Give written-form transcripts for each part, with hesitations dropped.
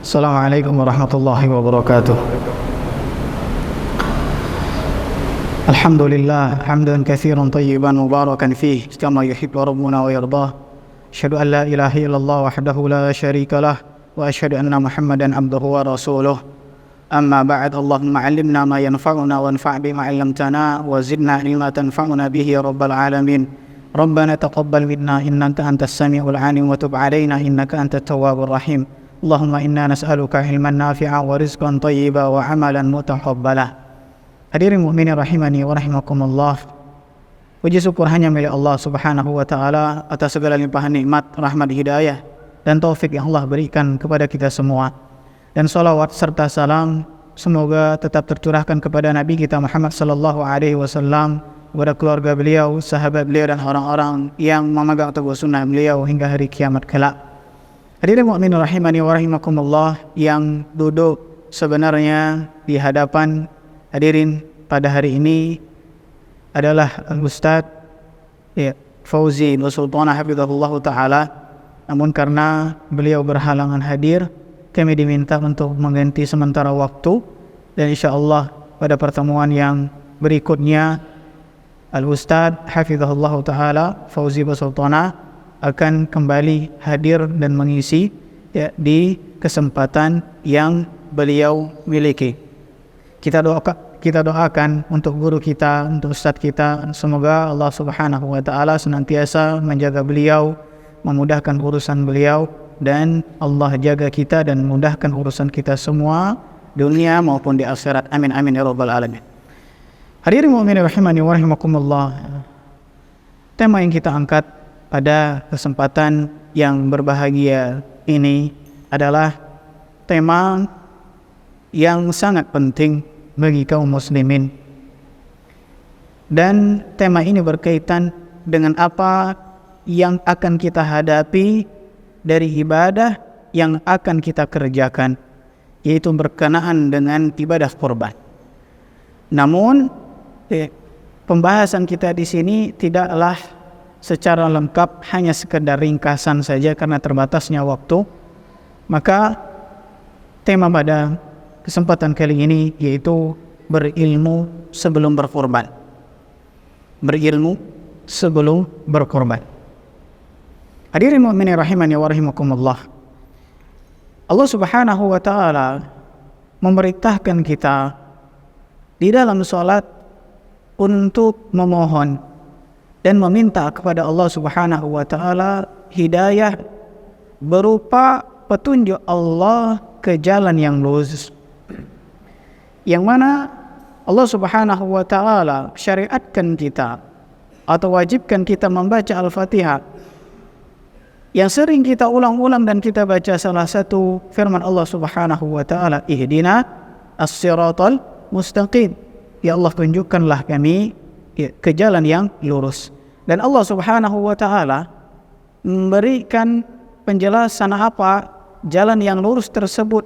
Assalamualaikum warahmatullahi wabarakatuh. Alhamdulillah hamdan katsiran tayyiban mubarakan fih kama yuhibbu rabbuna wa yardah. Asyhadu an la ilaha illallah wahdahu la syarikalah wa asyhadu anna Muhammadan abduhu wa rasuluh. Amma ba'd, Allahumma 'allimna ma yanfa'una wanfa' bima 'allamtana wa zidna ilma tanfa'una bihi ya rabbal alamin. Rabbana taqabbal minna innaka antas samiul 'alim wa tub 'alaina innaka antat tawwabur rahim. Allahumma inna nas'aluka ilman nafi'a wa rizqan thayyiba wa amalan mutaqabbala. Hadirin mukminin rahimani wa rahimakumullah. Puji syukur hanya milik Allah Subhanahu wa taala atas segala limpahan nikmat, rahmat, hidayah dan taufik yang Allah berikan kepada kita semua. Dan salawat serta salam semoga tetap tercurahkan kepada Nabi kita Muhammad sallallahu alaihi wasallam, kepada keluarga beliau, sahabat beliau dan orang-orang yang memegang teguh sunnah beliau hingga hari kiamat kelak. Hadirin mukminin rahimani wa rahimakumullah, yang duduk sebenarnya di hadapan hadirin pada hari ini adalah Al-Ustaz Fauzi Sultana hafizahullah ta'ala. Namun karena beliau berhalangan hadir, kami diminta untuk mengganti sementara waktu, dan insyaAllah pada pertemuan yang berikutnya Al-Ustaz hafizahullah ta'ala Fauzi Sultana akan kembali hadir dan mengisi di kesempatan yang beliau miliki. Kita doakan untuk guru kita, untuk ustadz kita, semoga Allah Subhanahu wa taala senantiasa menjaga beliau, memudahkan urusan beliau, dan Allah jaga kita dan memudahkan urusan kita semua dunia maupun di akhirat. Amin amin ya rabbal alamin. Hadirin mukminin rahimani wa rahimakumullah. Tema yang kita angkat pada kesempatan yang berbahagia ini adalah tema yang sangat penting bagi kaum muslimin, dan tema ini berkaitan dengan apa yang akan kita hadapi dari ibadah yang akan kita kerjakan, yaitu berkenaan dengan ibadah kurban. Namun pembahasan kita di sini tidaklah secara lengkap, hanya sekedar ringkasan saja karena terbatasnya waktu. Maka tema pada kesempatan kali ini yaitu berilmu sebelum berkorban. Berilmu sebelum berkorban. Hadirin mukminin rahimani wa rahimakumullah. Allah Subhanahu wa taala memerintahkan kita di dalam salat untuk memohon dan meminta kepada Allah Subhanahu wa taala hidayah berupa petunjuk Allah ke jalan yang lurus, yang mana Allah Subhanahu wa taala syariatkan kita atau wajibkan kita membaca Al-Fatihah, yang sering kita ulang-ulang dan kita baca salah satu firman Allah Subhanahu wa taala, ihdina as-siratal mustaqim, ya Allah tunjukkanlah kami ke jalan yang lurus. Dan Allah Subhanahu wa taala memberikan penjelasan apa jalan yang lurus tersebut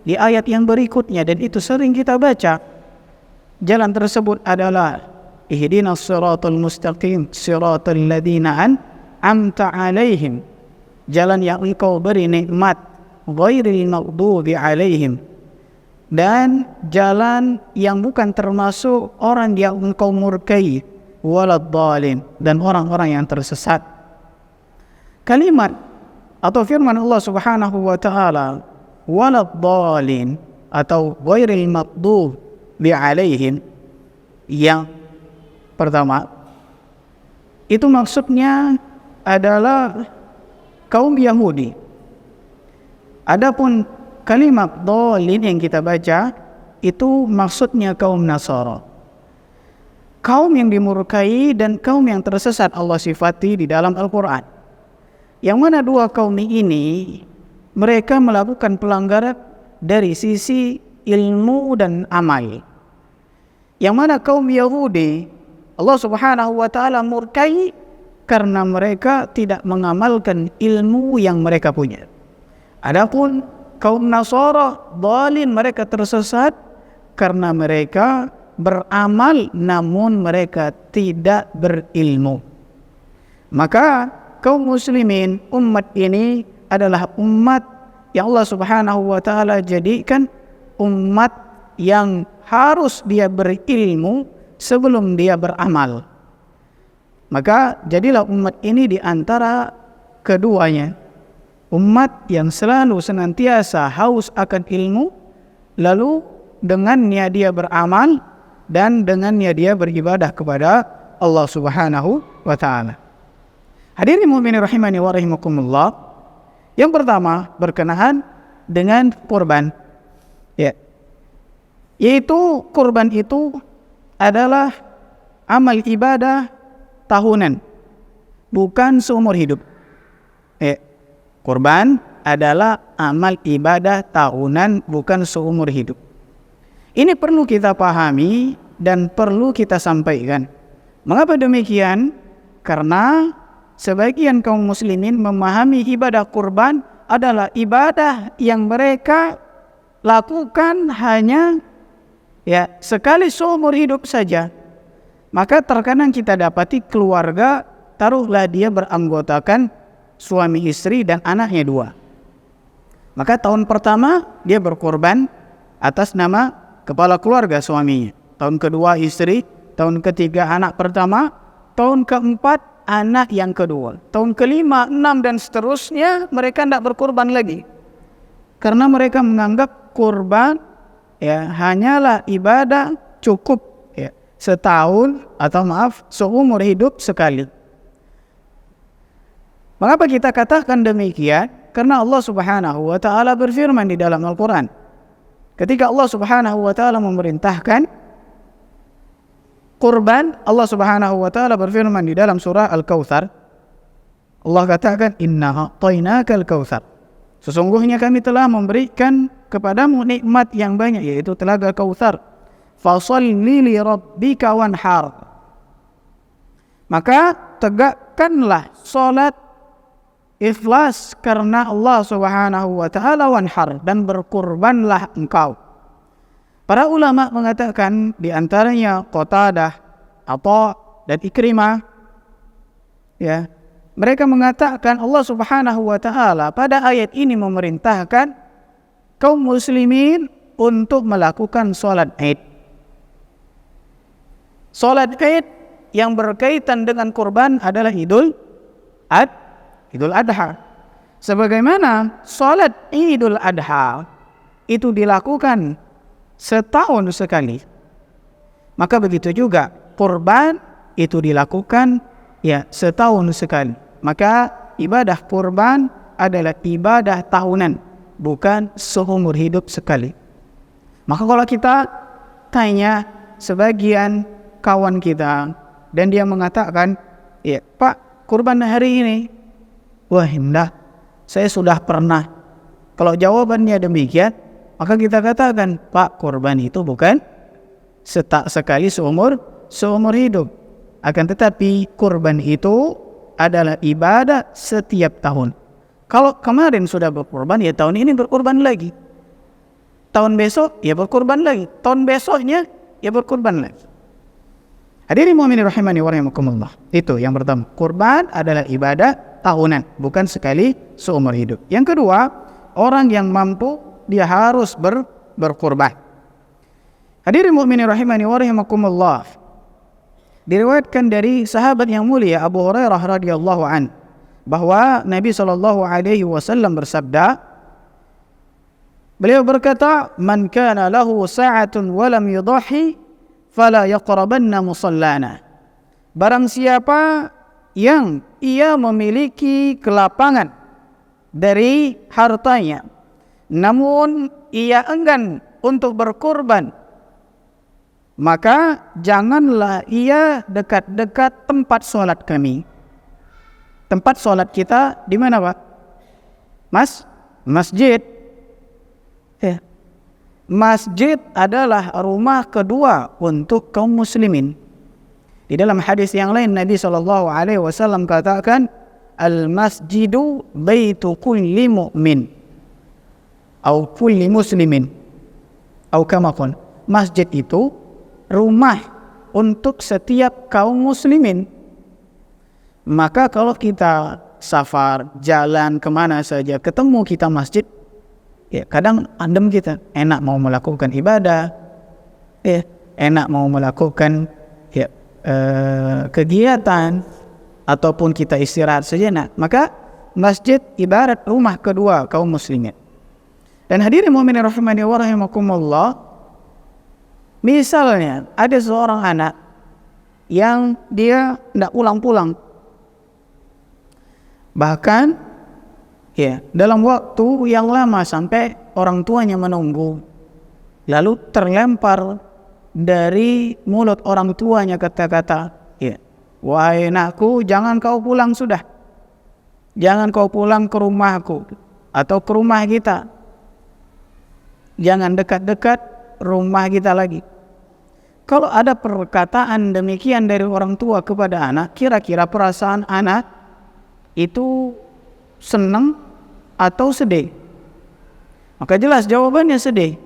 di ayat yang berikutnya, dan itu sering kita baca. Jalan tersebut adalah ihdinas siratal mustaqim siratal ladzina an'amta 'alaihim, jalan yang engkau beri nikmat, ghairil maghdubi 'alaihim, dan jalan yang bukan termasuk orang yang engkau murkai, waladhdallin, dan orang-orang yang tersesat. Kalimat atau firman Allah Subhanahu wa taala waladhdallin atau ghairil maghdubi 'alaihim, yang pertama itu maksudnya adalah kaum Yahudi. Adapun kalimat dhalin yang kita baca itu maksudnya kaum Nasara, kaum yang dimurkai dan kaum yang tersesat Allah sifati di dalam Al-Quran, yang mana dua kaum ini mereka melakukan pelanggaran dari sisi ilmu dan amal. Yang mana kaum Yahudi Allah Subhanahu wa taala murkai karena mereka tidak mengamalkan ilmu yang mereka punya. Adapun kaum Nasara dhalin, mereka tersesat karena mereka beramal namun mereka tidak berilmu. Maka kaum muslimin, umat ini adalah umat yang Allah Subhanahu wa taala jadikan umat yang harus dia berilmu sebelum dia beramal. Maka jadilah umat ini di antara keduanya, umat yang selalu senantiasa haus akan ilmu, lalu dengannya dia beramal dan dengannya dia beribadah kepada Allah Subhanahu wa taala. Hadirin mukminin rahimani wa rahimakumullah. Yang pertama berkenaan dengan kurban. Ya. Yaitu kurban itu adalah amal ibadah tahunan, bukan seumur hidup. Ya. Kurban adalah amal ibadah tahunan, bukan seumur hidup. Ini perlu kita pahami dan perlu kita sampaikan. Mengapa demikian? Karena sebagian kaum muslimin memahami ibadah kurban adalah ibadah yang mereka lakukan hanya sekali seumur hidup saja. Maka terkadang kita dapati keluarga, taruhlah dia beranggotakan suami istri dan anaknya 2. Maka tahun pertama dia berkorban atas nama kepala keluarga suaminya. Tahun kedua istri, tahun ketiga anak pertama, tahun keempat anak yang kedua, tahun kelima, 6 dan seterusnya mereka tidak berkorban lagi. Karena mereka menganggap kurban hanyalah ibadah cukup setahun atau seumur hidup sekali. Mengapa kita katakan demikian? Karena Allah Subhanahu wa taala berfirman di dalam Al-Qur'an. Ketika Allah Subhanahu wa taala memerintahkan kurban, Allah Subhanahu wa taala berfirman di dalam surah Al-Kautsar. Allah katakan, "Inna a'tainakal kautsar." Sesungguhnya kami telah memberikan kepadamu nikmat yang banyak, yaitu telaga Kautsar. Fasholli li rabbika wanhar. Maka tegakkanlah salat ikhlas karena Allah Subhanahu wa taala, wanhar, dan berkurbanlah engkau. Para ulama mengatakan di antaranya Qatadah, Atha dan Ikrimah, mereka mengatakan Allah Subhanahu wa taala pada ayat ini memerintahkan kaum muslimin untuk melakukan salat Id. Salat Id yang berkaitan dengan kurban adalah Idul Adha. Sebagaimana salat Idul Adha itu dilakukan setahun sekali, maka begitu juga kurban itu dilakukan setahun sekali. Maka ibadah kurban adalah ibadah tahunan, bukan seumur hidup sekali. Maka kalau kita tanya sebagian kawan kita dan dia mengatakan, Pak, kurban hari ini, wah indah, saya sudah pernah. Kalau jawabannya demikian, maka kita katakan, Pak, kurban itu bukan sekali seumur hidup. Akan tetapi kurban itu adalah ibadah setiap tahun. Kalau kemarin sudah berkurban, tahun ini berkurban lagi. Tahun besok, berkurban lagi. Tahun besoknya, berkurban lagi. Hadirin mu'minin rahimani wa rahimakumullah. Itu yang pertama. Kurban adalah ibadah tahunan, bukan sekali seumur hidup. Yang kedua, orang yang mampu dia harus berkurban. Hadirin mukminin rahimani wa rahimakumullah. Diriwayatkan dari sahabat yang mulia Abu Hurairah radhiyallahu an bahwa Nabi sallallahu alaihi wasallam bersabda, beliau berkata, "Man kana lahu sa'atun wa lam yudhi fala yaqrabanna musallana." Barang siapa yang ia memiliki kelapangan dari hartanya, namun ia enggan untuk berkurban, maka janganlah ia dekat-dekat tempat sholat kami. Tempat sholat kita di mana, Pak? Masjid. Masjid adalah rumah kedua untuk kaum muslimin. Di dalam hadis yang lain Nabi SAW katakan, al-masjidu baitu kulli mu'min atau kulli muslimin, atau kama qala, masjid itu rumah untuk setiap kaum muslimin. Maka kalau kita safar, jalan kemana saja, ketemu kita masjid, Ya, kadang adem kita, enak mau melakukan ibadah, ya, enak mau melakukan ya, kegiatan, ataupun kita istirahat sejenak. Maka masjid ibarat rumah kedua kaum muslimin. Dan hadirin mukminin rahimani wa rahimakumullah, misalnya ada seorang anak yang dia tidak pulang-pulang, bahkan ya dalam waktu yang lama sampai orang tuanya menunggu, lalu terlempar dari mulut orang tuanya kata-kata, ya, wahai anakku, jangan kau pulang sudah, jangan kau pulang ke rumahku atau ke rumah kita, jangan dekat-dekat rumah kita lagi. Kalau ada perkataan demikian dari orang tua kepada anak, kira-kira perasaan anak itu senang atau sedih? Maka jelas jawabannya sedih,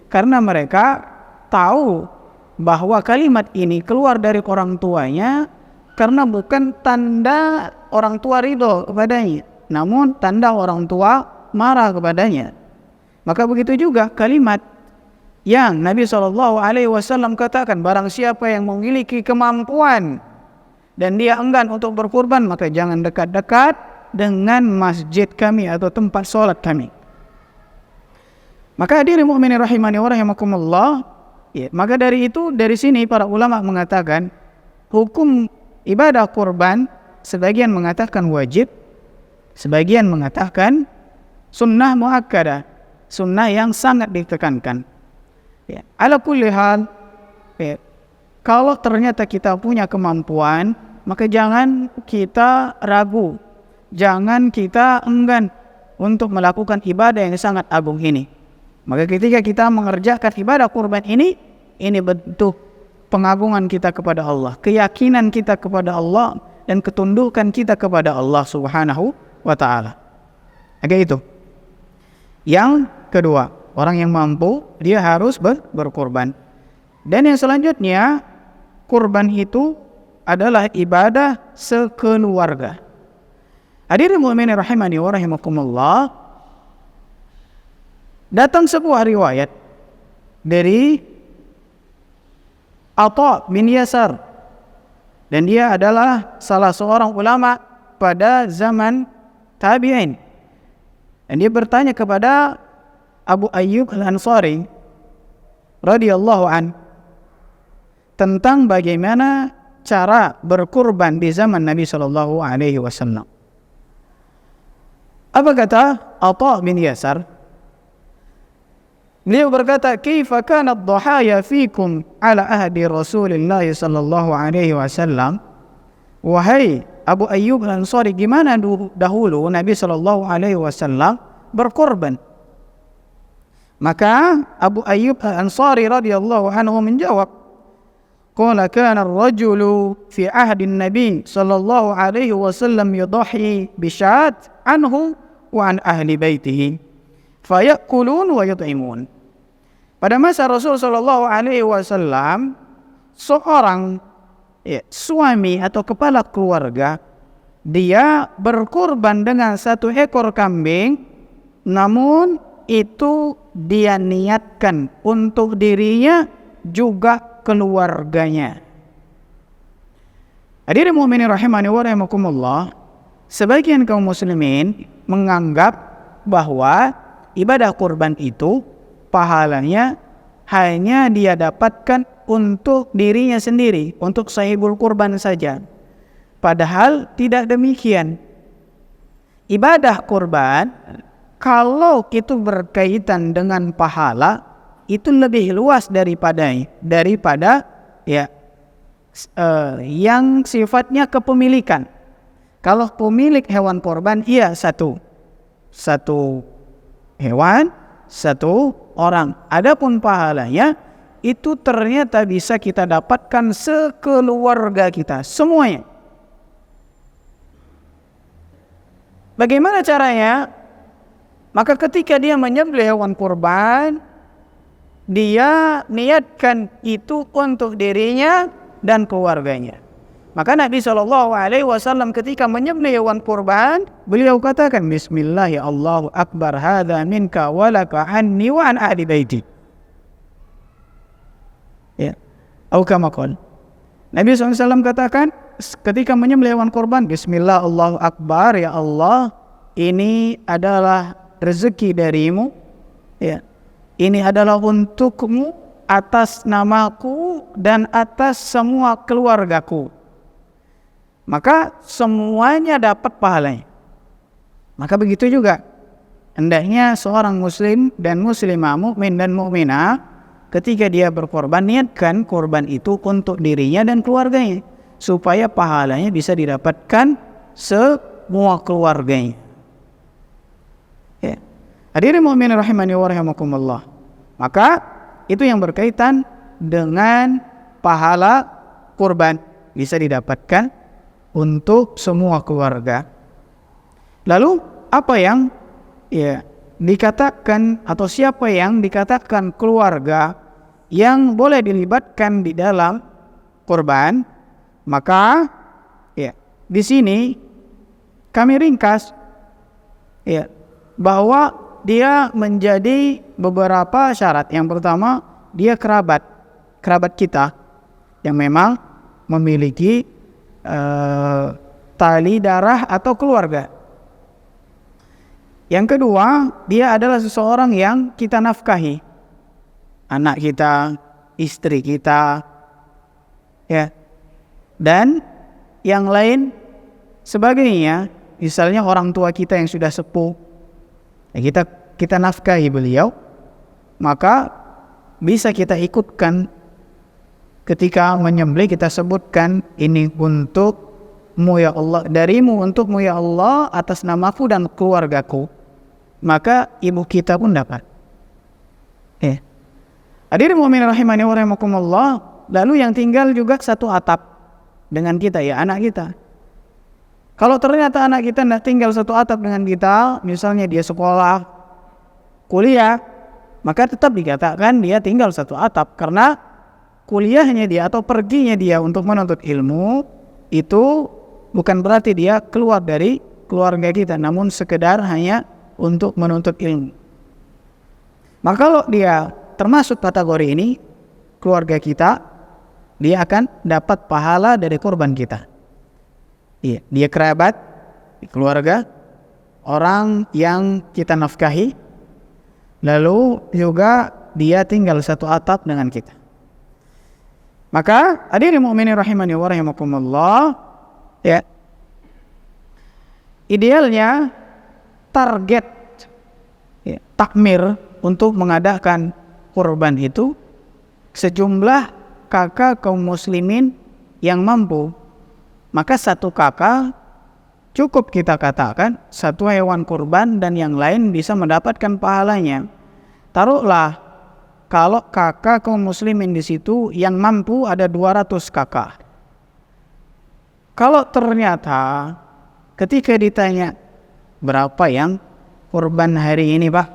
karena mereka tahu bahwa kalimat ini keluar dari orang tuanya karena bukan tanda orang tua ridho kepadanya, namun tanda orang tua marah kepadanya. Maka begitu juga kalimat yang Nabi SAW katakan, barang siapa yang memiliki kemampuan dan dia enggan untuk berkurban, maka jangan dekat-dekat dengan masjid kami atau tempat sholat kami. Maka hadirin mukminin rahimani wa rahimakumullah, ya, maka dari sini para ulama mengatakan hukum ibadah kurban, sebagian mengatakan wajib, sebagian mengatakan sunnah muakkadah, sunnah yang sangat ditekankan. Ya, ala kulli hal, ya, kalau ternyata kita punya kemampuan, maka jangan kita ragu, jangan kita enggan untuk melakukan ibadah yang sangat agung ini. Maka ketika kita mengerjakan ibadah kurban ini bentuk pengagungan kita kepada Allah, keyakinan kita kepada Allah, dan ketundukan kita kepada Allah Subhanahu wa ta'ala. Oke, itu. Yang kedua, orang yang mampu dia harus berkurban. Dan yang selanjutnya, kurban itu adalah ibadah sekeluarga. Hadirin mukminin rahimani wa rahimakumullah, datang sebuah riwayat dari Atha bin Yasar, dan dia adalah salah seorang ulama pada zaman tabi'in, dan dia bertanya kepada Abu Ayyub Al-Ansari radhiyallahu an tentang bagaimana cara berkurban di zaman Nabi sallallahu alaihi wasallam. Apa kata Atha bin Yasar? Beliau berkata, "Kaifa kana ad-dhahaya fikum ala ahdi Rasulillah sallallahu alaihi wasallam?" Wahai Abu Ayyub Al-Ansari, gimana dahulu Nabi sallallahu alaihi wasallam berkorban? Maka Abu Ayyub Al-Ansari radhiyallahu anhu menjawab, qala kana ar-rajulu fi ahdi an-nabi sallallahu alaihi wasallam yudhi bi syat anhu wa an ahli baitihi fayakulun wa yut'imun. Pada masa Rasul sallallahu alaihi wasallam, seorang suami atau kepala keluarga, dia berkurban dengan 1 ekor kambing, namun itu dia niatkan untuk dirinya juga keluarganya. Hadirin mukminin rahimani wa rahimakumullah, sebagian kaum muslimin menganggap bahwa ibadah kurban itu pahalanya hanya dia dapatkan untuk dirinya sendiri, untuk sahibul kurban saja. Padahal tidak demikian. Ibadah kurban kalau itu berkaitan dengan pahala, itu lebih luas daripada yang sifatnya kepemilikan. Kalau pemilik hewan kurban, iya satu hewan, 1 orang. Adapun pahalanya itu ternyata bisa kita dapatkan sekeluarga kita, semuanya. Bagaimana caranya? Maka ketika dia menyembelih hewan kurban, dia niatkan itu untuk dirinya dan keluarganya. Maka Nabi SAW ketika menyembelih hewan kurban, beliau katakan, Bismillah ya Allahu Akbar, hadza minka walaka anni wa an ahli baiti. Ya, atau kama qala. Nabi SAW katakan ketika menyembelih hewan kurban, Bismillah Allahu Akbar, ya Allah, ini adalah rezeki darimu, ya, ini adalah untukmu atas namaku dan atas semua keluargaku. Maka semuanya dapat pahalanya. Maka begitu juga hendaknya seorang muslim dan muslimah, mukmin dan mukminah, ketika dia berkorban, niatkan korban itu untuk dirinya dan keluarganya, supaya pahalanya bisa didapatkan semua keluarganya. Ya. Hadirin mukminin rahimani wa rahimakumullah. Maka itu yang berkaitan dengan pahala kurban bisa didapatkan untuk semua keluarga. Lalu apa yang dikatakan atau siapa yang dikatakan keluarga yang boleh dilibatkan di dalam kurban? Maka di sini kami ringkas bahwa dia menjadi beberapa syarat. Yang pertama, dia kerabat kita yang memang memiliki tali darah atau keluarga. Yang kedua, dia adalah seseorang yang kita nafkahi, anak kita, istri kita, ya, dan yang lain sebagainya. Misalnya orang tua kita yang sudah sepuh, ya, kita nafkahi beliau, maka bisa kita ikutkan. Ketika menyembelih kita sebutkan, ini untukmu ya Allah, darimu untukmu ya Allah, atas namaku dan keluargaku. Maka ibu kita pun dapat. Hadirin mukminin rahimani wa rahimakumullah. Lalu yang tinggal juga satu atap dengan kita, ya, anak kita. Kalau ternyata anak kita tidak tinggal satu atap dengan kita, misalnya dia sekolah, kuliah, maka tetap dikatakan dia tinggal satu atap, karena kuliahnya dia atau perginya dia untuk menuntut ilmu itu bukan berarti dia keluar dari keluarga kita, namun sekedar hanya untuk menuntut ilmu. Maka kalau dia termasuk kategori ini, keluarga kita, dia akan dapat pahala dari korban kita. Iya, dia kerabat, keluarga, orang yang kita nafkahi, lalu juga dia tinggal satu atap dengan kita. Maka hadirin mukminin rahimani wa rahimakumullah, ya, idealnya target takmir untuk mengadakan kurban itu sejumlah kakak kaum muslimin yang mampu. Maka satu kakak cukup kita katakan satu hewan kurban dan yang lain bisa mendapatkan pahalanya. Taruhlah kalau kakak kaum muslimin di situ yang mampu ada 200 kakak. Kalau ternyata ketika ditanya berapa yang kurban hari ini, Pak?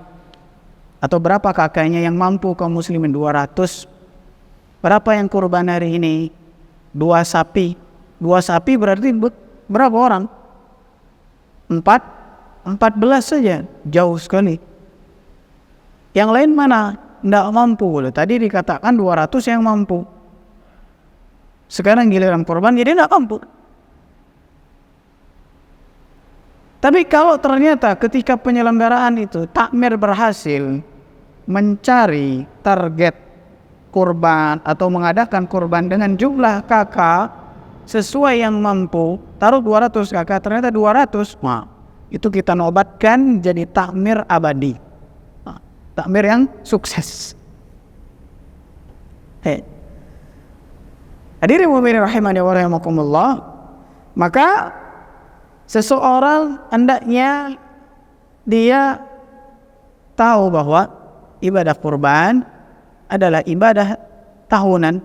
Atau berapa kakaknya yang mampu kaum muslimin 200? Berapa yang kurban hari ini? 2 sapi. 2 sapi berarti berapa orang? 14 saja, jauh sekali. Yang lain mana? Tidak mampu. Tadi dikatakan 200 yang mampu. Sekarang giliran korban jadi tidak mampu. Tapi kalau ternyata ketika penyelenggaraan itu takmir berhasil mencari target kurban atau mengadakan kurban dengan jumlah kakak sesuai yang mampu, taruh 200 kakak, ternyata 200, itu kita nobatkan jadi takmir abadi. Takmir yang sukses. Hadirin mukminin rahimani wa rahimakumullah. Maka seseorang hendaknya dia tahu bahwa ibadah kurban adalah ibadah tahunan,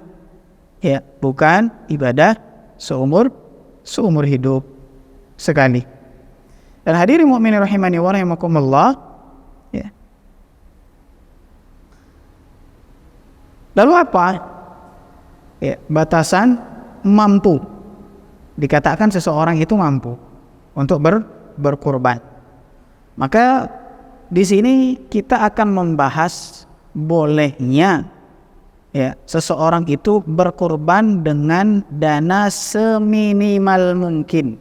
ya, bukan ibadah seumur hidup sekali. Dan hadirin mukminin rahimani wa rahimakumullah, ya. Lalu apa? Ya, batasan mampu. dikatakan seseorang itu mampu untuk berkurban. Maka di sini kita akan membahas bolehnya ya seseorang itu berkurban dengan dana seminimal mungkin.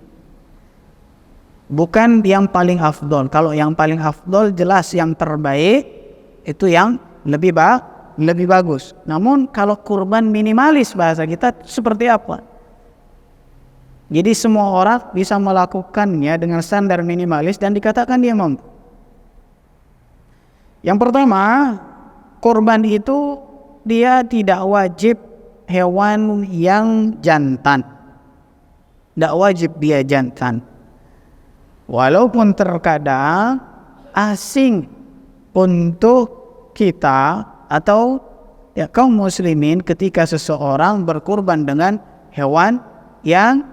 Bukan yang paling afdol. Kalau yang paling afdol jelas yang terbaik itu yang lebih bagus. Namun kalau kurban minimalis bahasa kita seperti apa? Jadi semua orang bisa melakukannya dengan standar minimalis dan dikatakan dia mampu. Yang pertama, kurban itu dia tidak wajib hewan yang jantan. Tidak wajib dia jantan. Walaupun terkadang asing untuk kita atau ya kaum muslimin ketika seseorang berkurban dengan hewan yang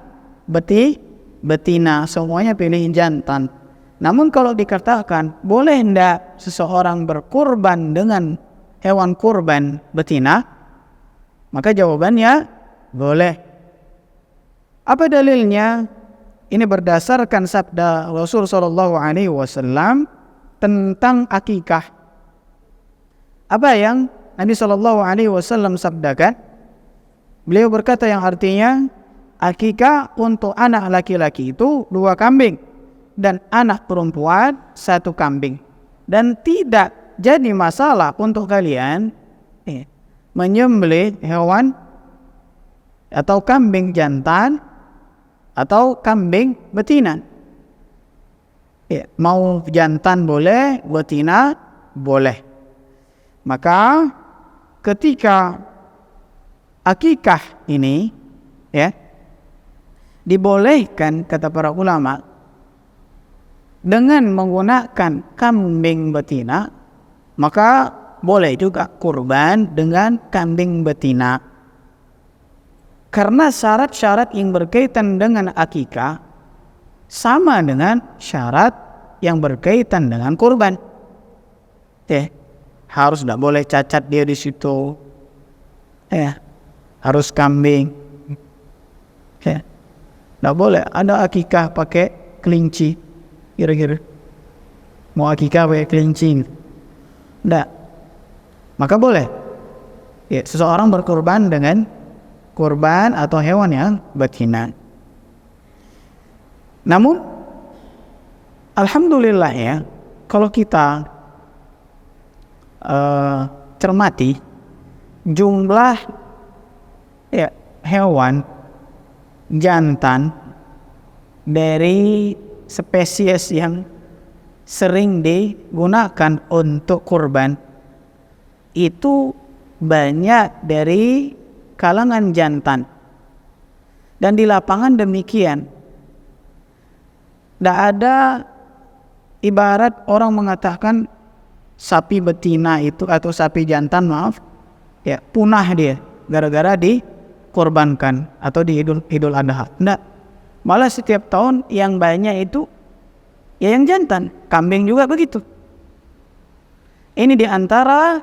betina, semuanya pilih jantan. Namun kalau dikatakan boleh hendak seseorang berkurban dengan hewan kurban betina, maka jawabannya boleh. Apa dalilnya? Ini berdasarkan sabda Rasul sallallahu alaihi wasallam tentang akikah. Apa yang Nabi sallallahu alaihi wasallam sabdakan? Beliau berkata yang artinya akikah untuk anak laki-laki itu 2 kambing dan anak perempuan 1 kambing. Dan tidak jadi masalah untuk kalian menyembelih hewan atau kambing jantan atau kambing betina. Mau jantan boleh, betina boleh. Maka ketika akikah ini dibolehkan kata para ulama dengan menggunakan kambing betina, maka boleh juga kurban dengan kambing betina. Karena syarat-syarat yang berkaitan dengan akikah sama dengan syarat yang berkaitan dengan kurban. Harus tidak boleh cacat dia di situ. Harus kambing. Tidak boleh ada akikah pakai kelinci. Kira-kira mau akikah pakai kelinci. Tidak. Maka boleh. Seseorang berkurban dengan kurban atau hewan yang betina. Namun alhamdulillah ya, kalau kita cermati jumlah hewan jantan dari spesies yang sering digunakan untuk kurban itu banyak dari kalangan jantan. Dan di lapangan demikian. Tidak ada ibarat orang mengatakan sapi betina itu atau sapi jantan punah dia gara-gara dikorbankan atau di Idul Adha. Tidak. Malah setiap tahun yang banyak itu yang jantan. Kambing juga begitu. Ini diantara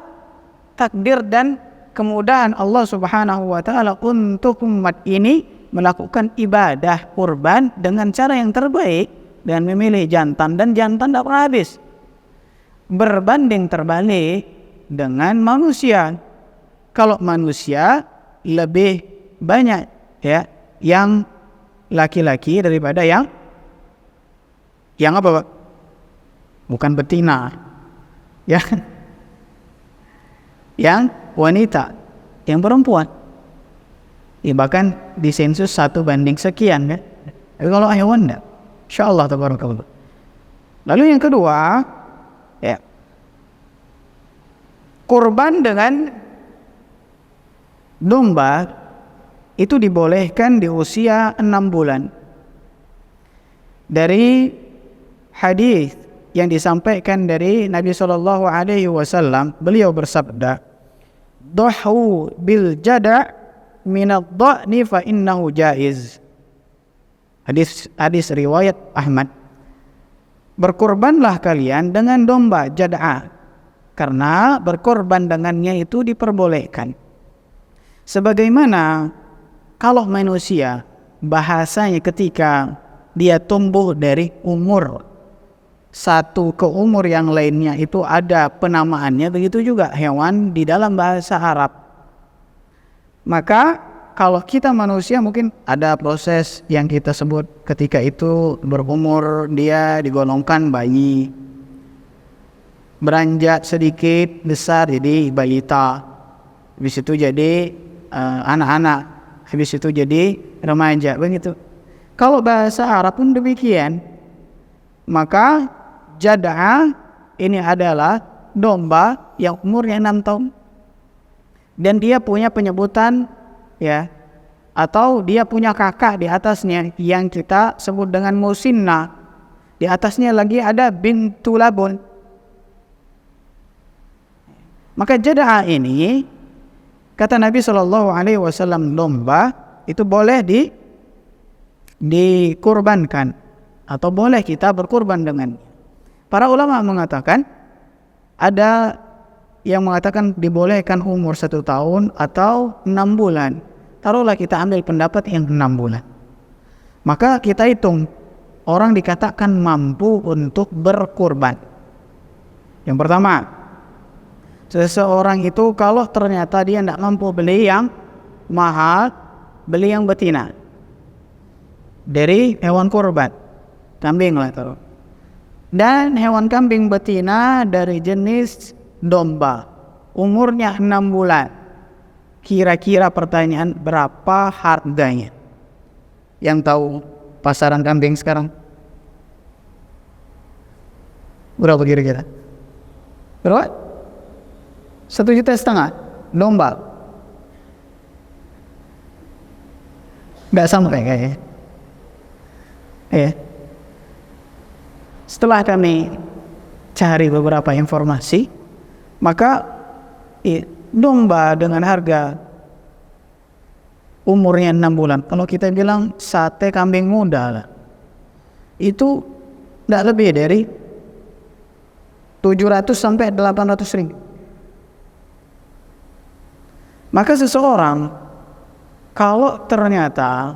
takdir dan kemudahan Allah Subhanahu wa ta'ala untuk umat ini melakukan ibadah kurban dengan cara yang terbaik dan memilih jantan, dan jantan tidak pernah habis. Berbanding terbalik dengan manusia. Kalau manusia lebih banyak yang laki-laki daripada yang apa Pak? Bukan betina. Yang wanita, yang perempuan. Bahkan di sensus 1 banding sekian kan. Tapi kalau hewan enggak. Insyaallah tabarakallah. Lalu yang kedua, kurban dengan domba itu dibolehkan di usia 6 bulan. Dari hadis yang disampaikan dari Nabi sallallahu alaihi wasallam, beliau bersabda, "Dhahu bil jada' minadh-dha'ni fa innahu jaiz." Hadis riwayat Ahmad. Berkorbanlah kalian dengan domba jad'ah, karena berkorban dengannya itu diperbolehkan. Sebagaimana kalau manusia bahasanya ketika dia tumbuh dari umur satu ke umur yang lainnya itu ada penamaannya, begitu juga hewan di dalam bahasa Arab. Maka kalau kita manusia mungkin ada proses yang kita sebut ketika itu berumur dia digolongkan bayi, beranjak sedikit besar jadi balita, habis itu jadi anak-anak, habis itu jadi remaja, begitu. Kalau bahasa Arab pun demikian. Maka jada'ah ini adalah domba yang umurnya 6 tahun. Dan dia punya penyebutan ya, atau dia punya kakak di atasnya yang kita sebut dengan musinna. Di atasnya lagi ada bintu labun. Maka jada'ah ini kata Nabi SAW, domba itu boleh dikurbankan atau boleh kita berkurban dengannya. Para ulama mengatakan ada yang mengatakan dibolehkan umur 1 tahun atau 6 bulan. Taruhlah kita ambil pendapat yang 6 bulan. Maka kita hitung orang dikatakan mampu untuk berkurban. Yang pertama, seseorang itu kalau ternyata dia tidak mampu beli yang mahal, beli yang betina dari hewan kurban, kambing lah taruh. Dan hewan kambing betina dari jenis domba, umurnya 6 bulan. Kira-kira pertanyaan, berapa harganya? Yang tahu pasaran kambing sekarang? Berapa kira-kira? Berapa? 1,5 juta domba. Nggak sampai kayaknya. Setelah kami cari beberapa informasi, maka domba dengan harga umurnya 6 bulan, kalau kita bilang sate kambing muda lah, itu tidak lebih dari 700 sampai 800 ribu. Maka seseorang kalau ternyata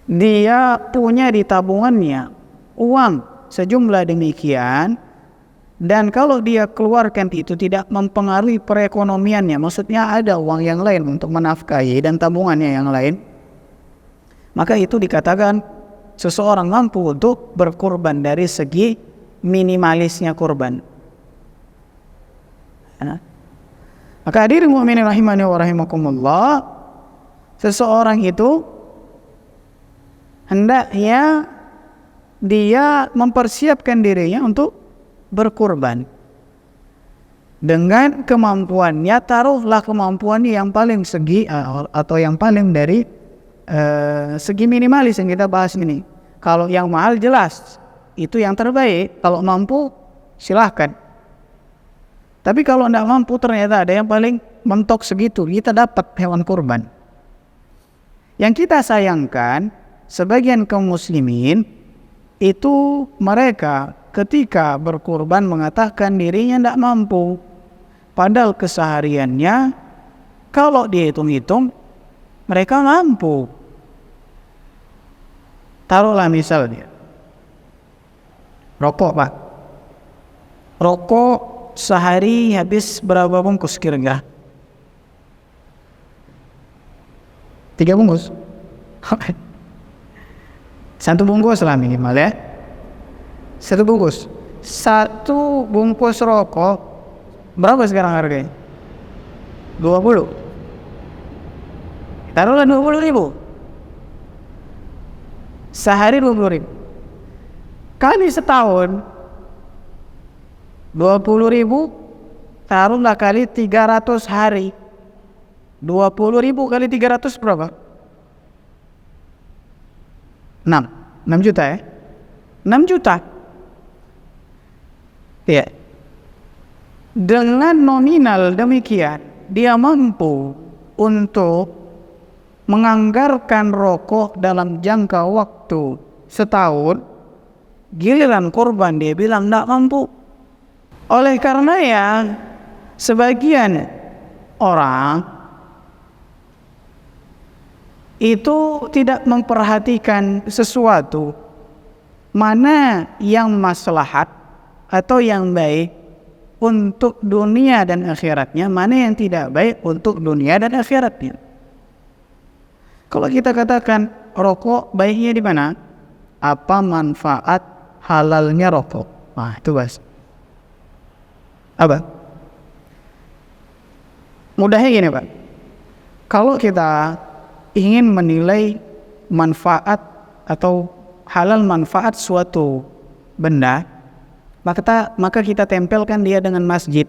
dia punya di tabungannya uang sejumlah demikian, dan kalau dia keluarkan itu tidak mempengaruhi perekonomiannya, maksudnya ada uang yang lain untuk menafkahi dan tabungannya yang lain, maka itu dikatakan seseorang mampu untuk berkurban dari segi minimalisnya kurban. Maka hadirin mukminin rahimani wa rahimakumullah, seseorang itu hendaknya dia mempersiapkan dirinya untuk berkurban dengan kemampuannya. Taruhlah kemampuannya yang paling segi atau yang paling dari segi minimalis yang kita bahas ini. Kalau yang mahal jelas itu yang terbaik, kalau mampu silahkan. Tapi kalau tidak mampu ternyata ada yang paling mentok segitu, kita dapat hewan kurban. Yang kita sayangkan, sebagian kaum muslimin itu mereka ketika berkurban mengatakan dirinya tidak mampu, padahal kesehariannya kalau dihitung-hitung mereka mampu. Taruhlah misalnya rokok, Pak, rokok sehari habis berapa bungkus kira-kira? 3 bungkus. 1 bungkus lah minimal ya. 1 bungkus. 1 bungkus rokok berapa sekarang harganya? 20. Taruhlah 20 ribu. Sehari 20 ribu. Kali setahun 20 ribu, taruhlah kali 300 hari. 20 ribu kali 300 berapa? 6 juta ya? 6 juta. Ya. Dengan nominal demikian, dia mampu untuk menganggarkan rokok dalam jangka waktu setahun. Giliran kurban dia bilang tidak mampu. Oleh karena ya, sebagian orang itu tidak memperhatikan sesuatu mana yang maslahat atau yang baik untuk dunia dan akhiratnya, mana yang tidak baik untuk dunia dan akhiratnya. Kalau kita katakan rokok baiknya di mana? Apa manfaat halalnya rokok? Nah, itu bas. Apa? Mudahnya gini, Pak. Kalau kita ingin menilai manfaat atau halal manfaat suatu benda, maka kita tempelkan dia dengan masjid.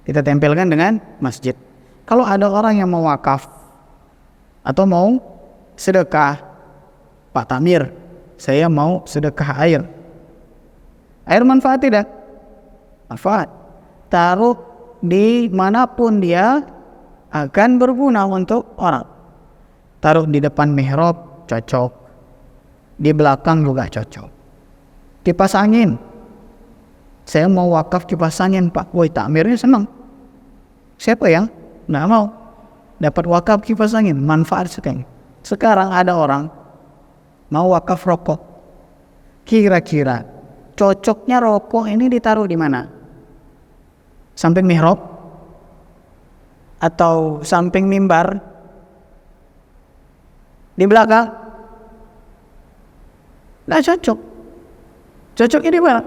Kita tempelkan dengan masjid. Kalau ada orang yang mau wakaf atau mau sedekah, Pak Tamir, saya mau sedekah air. Air manfaat tidak? Manfaat. Taruh di manapun dia akan berguna untuk orang. Taruh di depan mihrab, cocok. Di belakang juga cocok. Kipas angin, saya mau wakaf kipas angin, Pak. Woi, takmirnya senang. Siapa yang nggak mau dapat wakaf kipas angin? Manfaat sekali. Sekarang ada orang mau wakaf rokok. Kira-kira cocoknya rokok ini ditaruh di mana? Samping mihrab atau samping mimbar? Di belakang? Nggak cocok. Cocoknya di mana?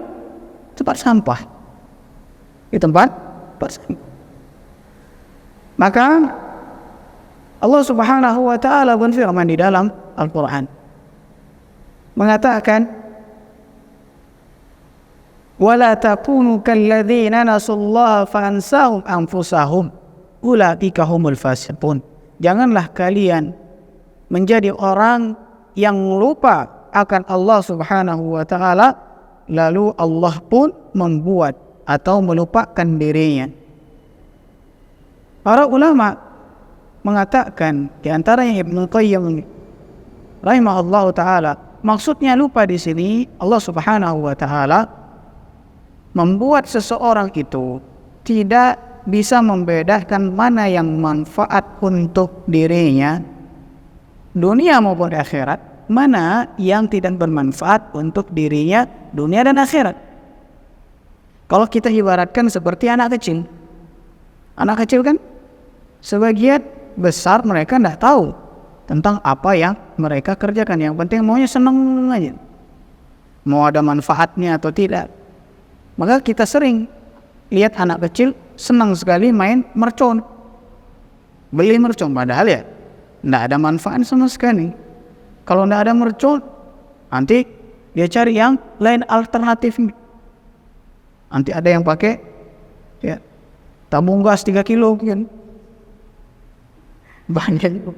Tempat sampah. Di tempat sampah. Maka Allah Subhanahu wa taala berfirman di dalam Al-Qur'an mengatakan, "Wala takunu kalladzina nasullaha fa ansahum anfusahum ulaika humul fasiqun." Janganlah kalian menjadi orang yang lupa akan Allah Subhanahu wa taala lalu Allah pun membuat atau melupakan dirinya. Para ulama mengatakan, di antaranya Ibnu Qayyim rahimahullahu taala, maksudnya lupa di sini Allah Subhanahu wa taala membuat seseorang itu tidak bisa membedakan mana yang manfaat untuk dirinya dunia maupun akhirat, mana yang tidak bermanfaat untuk dirinya dunia dan akhirat. Kalau kita ibaratkan seperti anak kecil. Anak kecil kan sebagian besar mereka tidak tahu tentang apa yang mereka kerjakan. Yang penting maunya senang aja, mau ada manfaatnya atau tidak. Maka kita sering lihat anak kecil senang sekali main mercon, beli mercon, padahal ya tidak ada manfaat sama sekali. Kalau tidak ada mercon, nanti dia cari yang lain alternatif. Nanti ada yang pakai ya tabung gas 3 kilo kan. Banyak itu.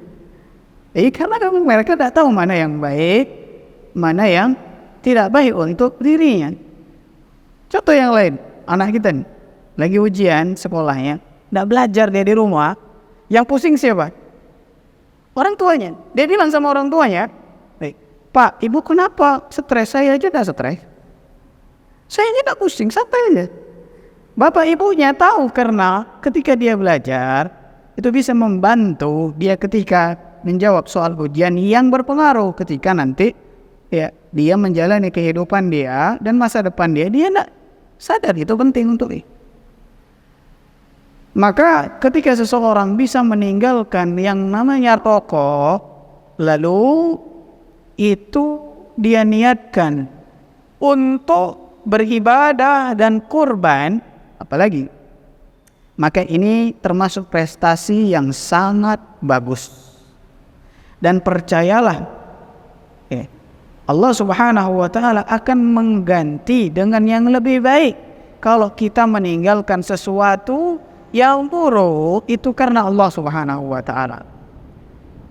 Karena mereka tidak tahu mana yang baik, mana yang tidak baik untuk dirinya. Contoh yang lain, anak kita nih, lagi ujian sekolahnya, tidak belajar dia di rumah, yang pusing siapa? Orang tuanya. Dia bilang sama orang tuanya, "Pak, ibu kenapa stres? Saya aja tidak stres. Saya tidak pusing, santai aja." Bapak ibunya tahu karena ketika dia belajar, itu bisa membantu dia ketika menjawab soal ujian yang berpengaruh ketika nanti ya dia menjalani kehidupan dia dan masa depan dia tidak sadar itu penting untuk dia. Maka ketika seseorang bisa meninggalkan yang namanya rokok, lalu itu dia niatkan untuk beribadah dan kurban, apalagi, maka ini termasuk prestasi yang sangat bagus. Dan percayalah, Allah Subhanahu wa taala akan mengganti dengan yang lebih baik kalau kita meninggalkan sesuatu yang buruk itu karena Allah Subhanahu wa taala.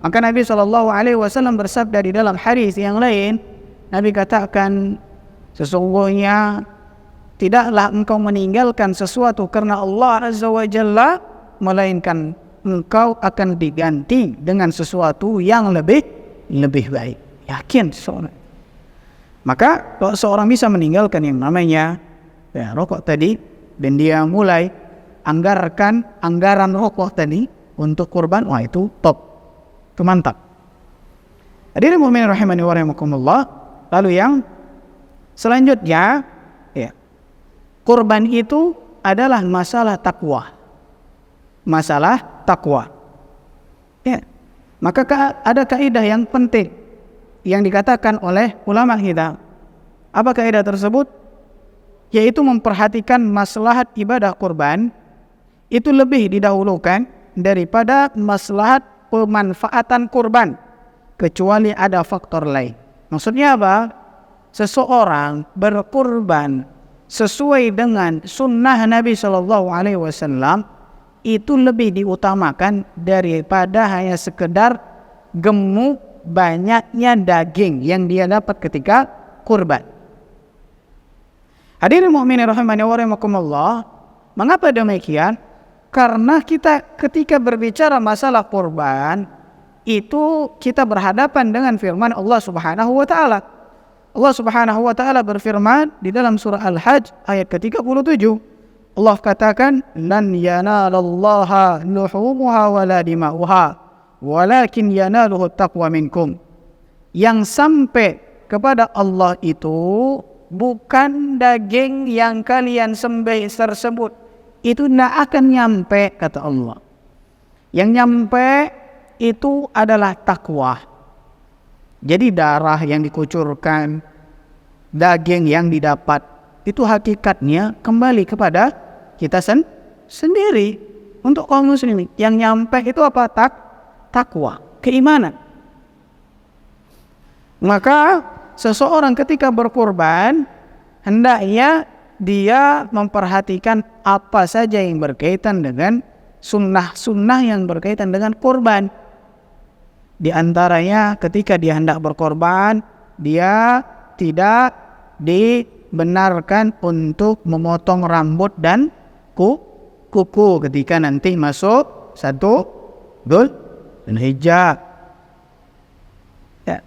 Maka Nabi SAW bersabda di dalam hadis yang lain, Nabi katakan, sesungguhnya tidaklah engkau meninggalkan sesuatu karena Allah Azza wa Jalla, melainkan engkau akan diganti dengan sesuatu yang lebih baik. Yakin seorang. Maka kalau seorang bisa meninggalkan yang namanya rokok tadi, dan dia mulai anggaran rokok tadi untuk kurban, wah itu top. Itu mantap. Hadirin mukminin rahimani wa rahimakumullah. Lalu yang selanjutnya, ya, kurban itu adalah masalah takwa. Masalah takwa. Ya. Maka ada kaidah yang penting yang dikatakan oleh ulama kita. Apa kaidah tersebut? Yaitu memperhatikan maslahat ibadah kurban itu lebih didahulukan daripada maslahat pemanfaatan kurban, kecuali ada faktor lain. Maksudnya apa? Seseorang berkurban sesuai dengan sunnah Nabi SAW itu lebih diutamakan daripada hanya sekedar gemuk banyaknya daging yang dia dapat ketika kurban. Hadirin mukminin rahimani wa rahimakumullah. Mengapa demikian? Karena kita ketika berbicara masalah kurban itu kita berhadapan dengan firman Allah Subhanahu wa taala. Allah Subhanahu wa taala berfirman di dalam surah Al-Hajj ayat ke-37. Allah katakan, "Lan yanalallaha luhumuha wala dima'uha, walakin yanaluhu taqwa minkum." Yang sampai kepada Allah itu bukan daging yang kalian sembelih tersebut, itu tidak akan nyampe, kata Allah. Yang nyampe itu adalah takwa. Jadi darah yang dikucurkan, daging yang didapat, itu hakikatnya kembali kepada kita sendiri. Untuk kaum muslimin yang nyampe itu apa? Takwa, keimanan. Maka seseorang ketika berkurban hendaknya dia memperhatikan apa saja yang berkaitan dengan sunnah-sunnah yang berkaitan dengan kurban. Di antaranya ketika dia hendak berkorban, dia tidak dibenarkan untuk memotong rambut dan kuku ketika nanti masuk 1 Dzulhijjah. Ya.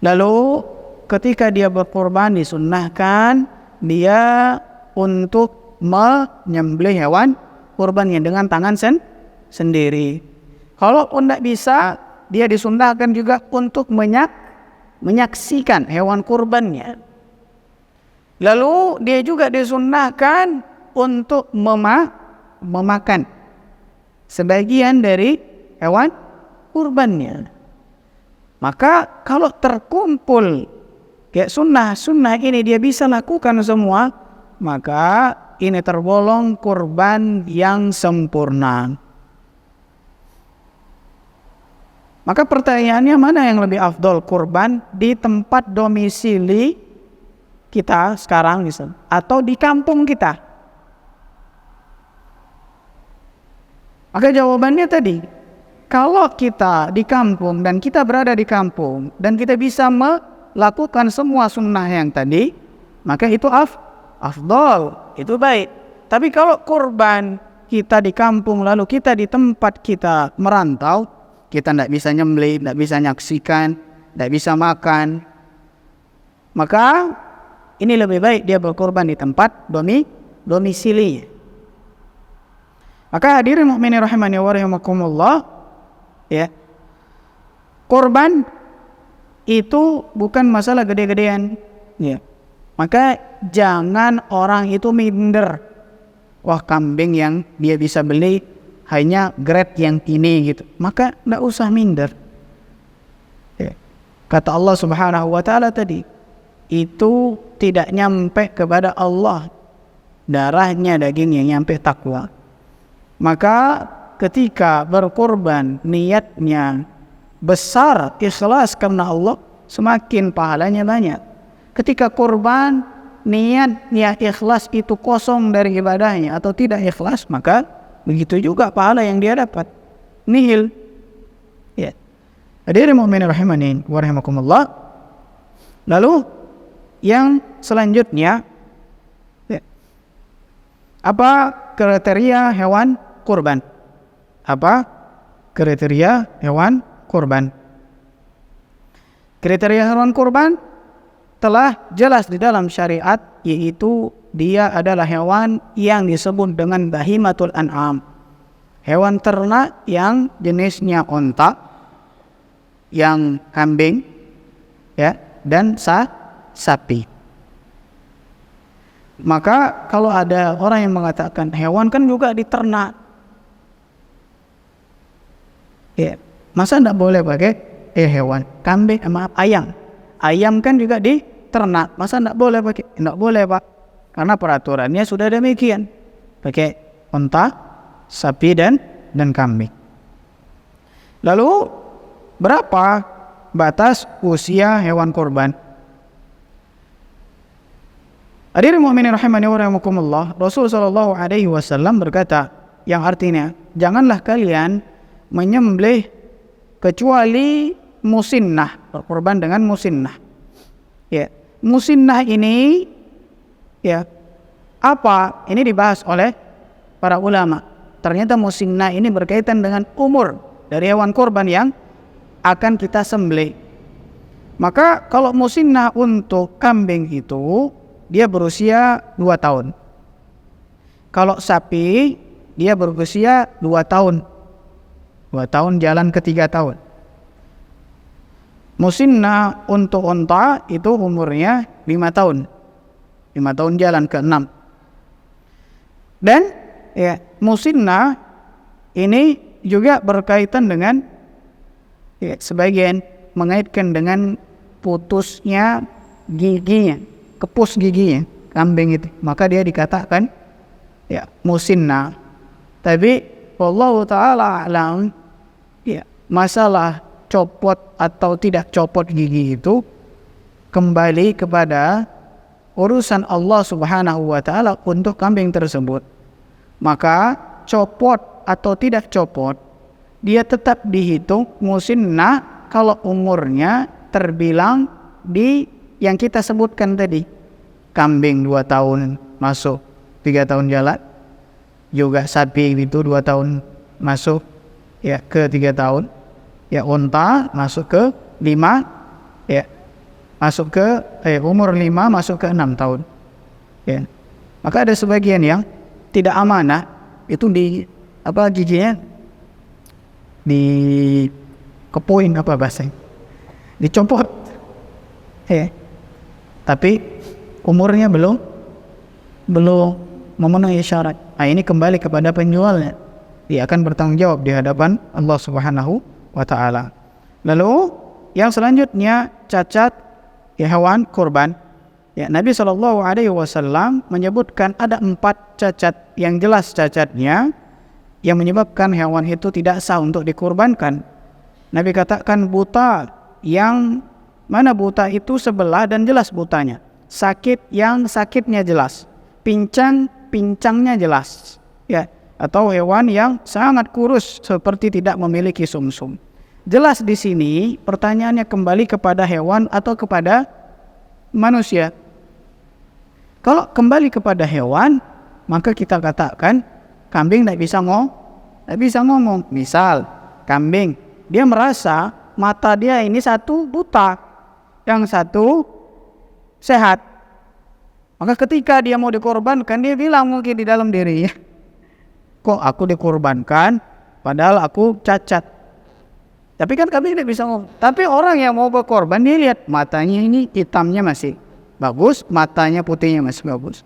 Lalu ketika dia berkorban disunnahkan dia untuk menyembelih hewan kurbannya dengan tangan sendiri. Kalau pun tidak bisa, dia disunnahkan juga untuk menyaksikan hewan kurbannya. Lalu dia juga disunnahkan untuk memakan sebagian dari hewan kurbannya. Maka kalau terkumpul kayak sunnah ini dia bisa lakukan semua, maka ini tergolong kurban yang sempurna. Maka pertanyaannya, mana yang lebih afdol, kurban di tempat domisili kita sekarang atau di kampung kita? Maka jawabannya tadi, kalau kita di kampung dan kita berada di kampung dan kita bisa melakukan semua sunnah yang tadi, maka itu afdol, itu baik. Tapi kalau kurban kita di kampung lalu kita di tempat kita merantau, kita tidak bisa nyembelih, tidak bisa nyaksikan, tidak bisa makan, maka ini lebih baik dia berkorban di tempat domisilinya. Maka hadirin mukminin rahimani wa rahimakumullah, ya, korban itu bukan masalah gede-gedean, ya. Maka jangan orang itu minder, wah kambing yang dia bisa beli hanya grade yang ini gitu, maka tidak usah minder. Ya. Kata Allah Subhanahu wa taala tadi, itu tidak nyampe kepada Allah darahnya, dagingnya, nyampe takwa. Maka ketika berkorban niatnya besar, ikhlas karena Allah, semakin pahalanya banyak. Ketika korban niatnya ikhlas itu kosong dari ibadahnya atau tidak ikhlas, maka begitu juga pahala yang dia dapat nihil. Ya. Hadirin mukminin rahimani wa rahimakumullah. Lalu yang selanjutnya, ya, apa kriteria hewan kurban? Apa kriteria hewan kurban? Kriteria hewan kurban telah jelas di dalam syariat, yaitu dia adalah hewan yang disebut dengan bahimatul an'am, hewan ternak yang jenisnya onta, yang kambing, ya, dan sapi. Maka kalau ada orang yang mengatakan hewan kan juga diternak, ya, masa tidak boleh pakai hewan? Kambing sama ayam kan juga diternak, masa tidak boleh pakai? Tidak boleh, Pak, karena peraturannya sudah demikian, pakai unta, sapi dan kambing. Lalu berapa batas usia hewan kurban? Hadirin mukminin rahimani wa rahimakumullah, Rasul sallallahu alaihi wasallam berkata, yang artinya janganlah kalian menyembelih kecuali musinnah, berkorban dengan musinnah. Ya, musinnah ini, ya, apa? Ini dibahas oleh para ulama. Ternyata musinnah ini berkaitan dengan umur dari hewan kurban yang akan kita sembelih. Maka kalau musinnah untuk kambing itu dia berusia 2 tahun. Kalau sapi dia berusia 2 tahun. 2 tahun jalan ke 3 tahun. Musinnah untuk unta itu umurnya 5 tahun. 5 tahun jalan ke 6. Dan ya, musinnah ini juga berkaitan dengan, ya, sebagian mengaitkan dengan putusnya giginya, kepus giginya kambing itu, maka dia dikatakan, ya, musinnah. Tapi wallahu taala alam, ya, masalah copot atau tidak copot gigi itu kembali kepada urusan Allah Subhanahu wa taala untuk kambing tersebut. Maka copot atau tidak copot, dia tetap dihitung musinnah kalau umurnya terbilang di yang kita sebutkan tadi. Kambing 2 tahun masuk 3 tahun jalan, juga sapi itu 2 tahun masuk, ya, ke 3 tahun, ya, unta masuk ke 5, ya, masuk ke umur 5 masuk ke 6 tahun, ya. Maka ada sebagian yang tidak amanah itu di giginya di kepoin bahasanya, dicopot, ya, tapi umurnya belum memenuhi syarat. Nah, ini kembali kepada penjualnya, dia akan bertanggung jawab di hadapan Allah Subhanahu wa taala. Lalu yang selanjutnya cacat, ya, hewan kurban. Ya, Nabi sallallahu alaihi wasallam menyebutkan ada 4 cacat yang jelas cacatnya yang menyebabkan hewan itu tidak sah untuk dikurbankan. Nabi katakan buta, yang mana buta itu sebelah dan jelas butanya, sakit yang sakitnya jelas, pincangnya jelas, ya, atau hewan yang sangat kurus seperti tidak memiliki sumsum. Jelas di sini pertanyaannya kembali kepada hewan atau kepada manusia. Kalau kembali kepada hewan, maka kita katakan kambing tidak bisa ngomong. Misal kambing, dia merasa mata dia ini satu buta, yang satu sehat. Maka ketika dia mau dikorbankan, dia bilang mungkin di dalam dirinya, kok aku dikorbankan padahal aku cacat. Tapi kan kambing tidak bisa ngomong. Tapi orang yang mau berkorban, dia lihat matanya ini hitamnya masih bagus, matanya putihnya masih bagus,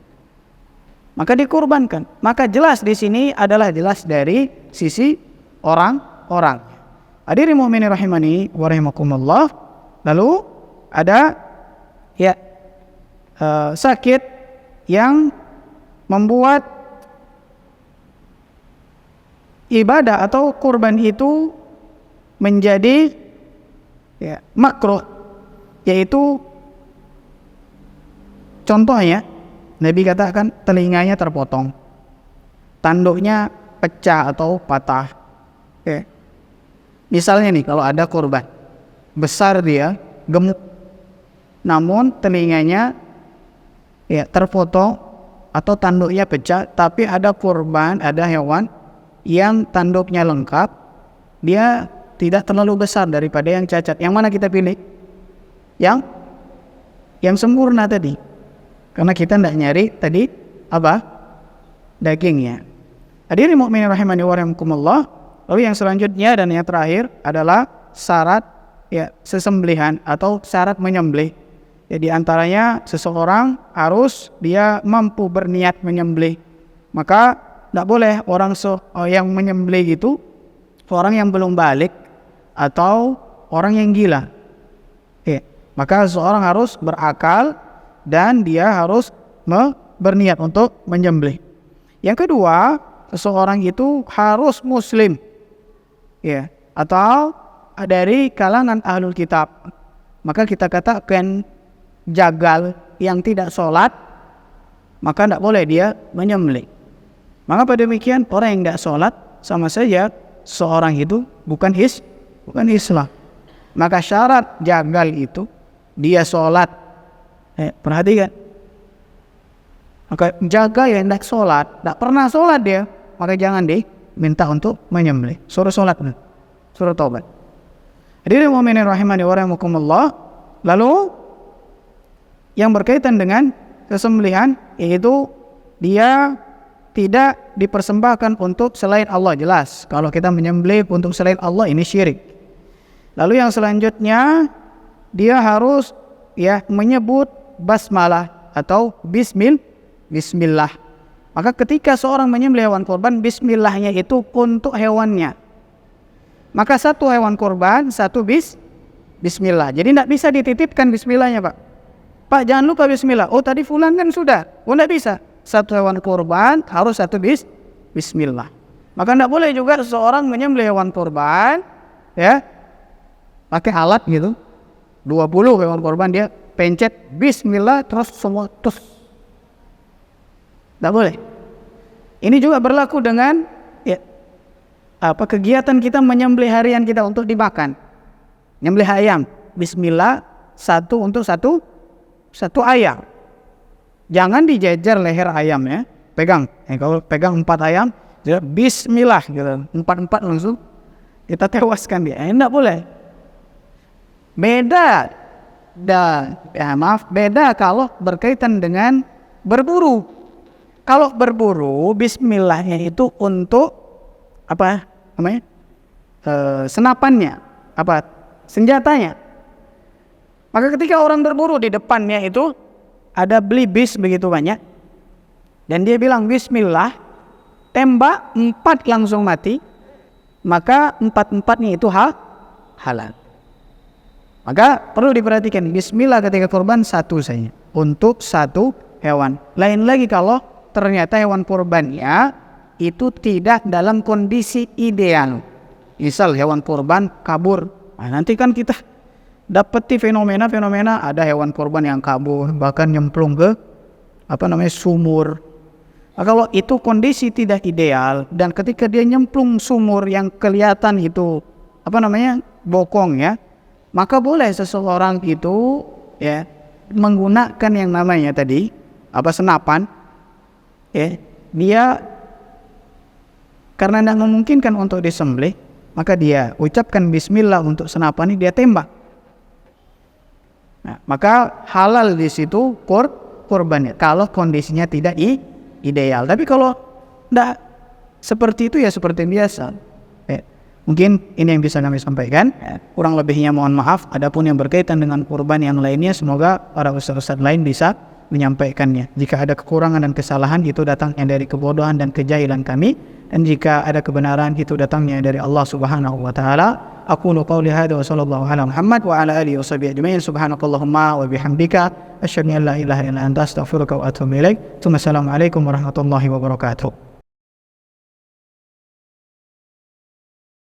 maka dikurbankan. Maka jelas di sini adalah jelas dari sisi orang-orang. Hadirin mukminin rahimani wa rahimakumullah. Lalu ada, ya, sakit yang membuat ibadah atau kurban itu menjadi, ya, makruh, yaitu contohnya Nabi katakan telinganya terpotong, tanduknya pecah atau patah. Oke. Misalnya nih, kalau ada kurban besar, dia gemuk, namun telinganya, ya, terpotong atau tanduknya pecah, tapi ada kurban, ada hewan yang tanduknya lengkap, dia tidak terlalu besar daripada yang cacat. Yang mana kita pilih? Yang sempurna tadi. Karena kita tidak nyari tadi dagingnya. Hadirin mukminin rahimani wa rahimakumullah. Lalu yang selanjutnya dan yang terakhir adalah syarat ya sesembelihan atau syarat menyembelih. Ya, di antaranya seseorang harus dia mampu berniat menyembelih. Maka tidak boleh orang yang menyembelih itu orang yang belum balik atau orang yang gila. Ya, maka seseorang harus berakal dan dia harus berniat untuk menyembelih. Yang kedua, seseorang itu harus muslim, ya, atau dari kalangan ahlul kitab. Maka kita katakan jagal yang tidak sholat, maka tidak boleh dia menyembelih. Maka pada demikian orang yang tidak sholat sama saja seorang itu bukan Islam. Maka syarat jagal itu dia sholat. Perhatikan. Maka jaga yang tidak sholat, tidak pernah sholat dia, maka jangan diminta untuk menyembelih. Suruh sholat, suruh taubat. Hadirin mu'minin rahimani wa rahimakumullah. Lalu yang berkaitan dengan kesembelihan, yaitu dia tidak dipersembahkan untuk selain Allah. Jelas kalau kita menyembelih untuk selain Allah ini syirik. Lalu yang selanjutnya dia harus menyebut basmalah atau bismillah. Maka ketika seorang menyembelih hewan kurban, bismillahnya itu untuk hewannya. Maka satu hewan kurban, satu bismillah. Jadi tidak bisa dititipkan bismillahnya, Pak. Pak, jangan lupa bismillah. Oh, tadi fulan kan sudah. Oh, tidak bisa. Satu hewan kurban harus satu bismillah. Maka tidak boleh juga seseorang menyembelih hewan kurban, ya, pakai alat gitu. 20 hewan kurban dia pencet bismillah terus semua terus. Tidak boleh. Ini juga berlaku dengan kegiatan kita menyembelih harian kita untuk dimakan. Menyembelih ayam, bismillah satu untuk satu ayam. Jangan dijejer leher ayam, ya. Pegang. Kalau pegang 4 ayam, bismillah gitu. 4 langsung kita tewaskan dia. Tidak boleh. Beda kalau berkaitan dengan berburu. Kalau berburu, bismillahnya itu untuk senapannya, senjatanya. Maka ketika orang berburu, di depannya itu ada belibis begitu banyak, dan dia bilang bismillah, tembak 4 langsung mati, maka 4-4-nya itu halal. Maka perlu diperhatikan, bismillah ketika kurban satu saja untuk satu hewan. Lain lagi kalau ternyata hewan kurbannya itu tidak dalam kondisi ideal. Misal hewan kurban kabur, nanti kan kita dapati fenomena ada hewan kurban yang kabur, bahkan nyemplung ke sumur. Nah, kalau itu kondisi tidak ideal, dan ketika dia nyemplung sumur yang kelihatan itu bokong, ya, maka boleh seseorang itu menggunakan yang namanya tadi senapan, dia karena tidak memungkinkan untuk disembelih, maka dia ucapkan bismillah untuk senapan ini, dia tembak. Nah, maka halal di situ kurbannya kalau kondisinya tidak ideal. Tapi kalau tidak seperti itu, ya seperti biasa. Mungkin ini yang bisa kami sampaikan. Kurang lebihnya mohon maaf. Adapun yang berkaitan dengan kurban yang lainnya, semoga para ustaz-ustaz lain bisa menyampaikannya. Jika ada kekurangan dan kesalahan, itu datangnya dari kebodohan dan kejahilan kami. Dan jika ada kebenaran, itu datangnya dari Allah Subhanahu wa taala. Aqulu qawli hadza wa sallallahu ala Muhammad wa ala alihi washabihi ajma'in. Subhanakallahumma wa bihamdika asyhadu an la ilaha illa anta astaghfiruka wa atubu ilaik. Assalamualaikum warahmatullahi wabarakatuh.